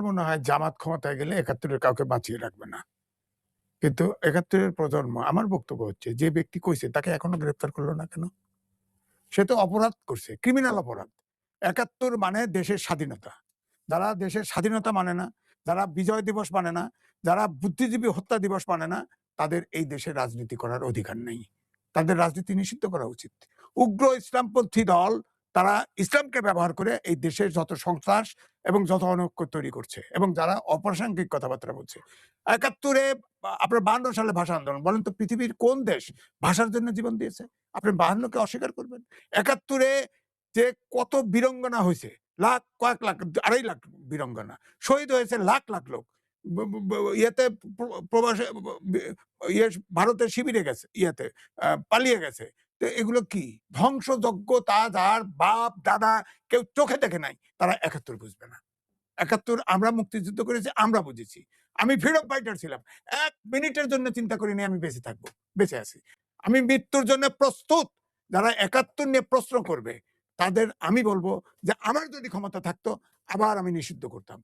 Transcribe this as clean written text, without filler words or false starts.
মনে হয় জামাত ক্ষমতায় গেলে ৭১-এর কাউকে বাঁচিয়ে রাখবে না। কিন্তু ৭১-এর প্রজন্ম আমার বক্তব্য হচ্ছে যে ব্যক্তি কইছে তাকে এখনো গ্রেফতার করল না কেন? সে তো অপরাধ করছে, ক্রিমিনাল অপরাধ। ৭১ মানে দেশের স্বাধীনতা। যারা দেশের স্বাধীনতা মানে না, যারা বিজয় দিবস মানে না, যারা বুদ্ধিজীবী হত্যা দিবস মানে না, তাদের এই দেশে রাজনীতি করার অধিকার নেই। তাদের রাজনীতি নিষিদ্ধ করা উচিত। উগ্র ইসলামপন্থী দল তারা ইসলামকে ব্যবহার করে এই দেশের যত সন্ত্রাস এবং যত অনৈক্য তৈরি করছে এবং যারা অপ্রাসঙ্গিক কথাবার্তা বলছে। ৭১-এ আপনার ৫২ সালে ভাষা আন্দোলন বলেন তো পৃথিবীর কোন দেশ ভাষার জন্য জীবন দিয়েছে? আপনি ৫২-কে অস্বীকার করবেন? ৭১-এ যে কত বীরাঙ্গনা হইছে, কয়েক লাখ, ২.৫ লাখ বীরাঙ্গনা। শহীদ হয়েছে লাখ, লাখ লোক। ব ব ব ইয়েতে প্রবাসে ইয়ে ভারতের শিবিরে গেছে, পালিয়ে গেছে। তো এগুলো কি? ধ্বংসযজ্ঞ তা যার বাপ, দাদা কেউ চোখে দেখে নাই, তারা ৭১ বুঝবে না। ৭১ আমরা মুক্তিযুদ্ধ করেছি, আমরা বুঝেছি। আমি ফ্রিডম ফাইটার ছিলাম। ১ মিনিটের জন্য চিন্তা করিনি আমি বেঁচে থাকবো। বেঁচে আছি। আমি মৃত্যুর জন্য প্রস্তুত। যারা ৭১ নিয়ে প্রশ্ন করবে, তাদের আমি বলব যে আমার যদি ক্ষমতা থাকতো আবার আমি নিষিদ্ধ করতাম।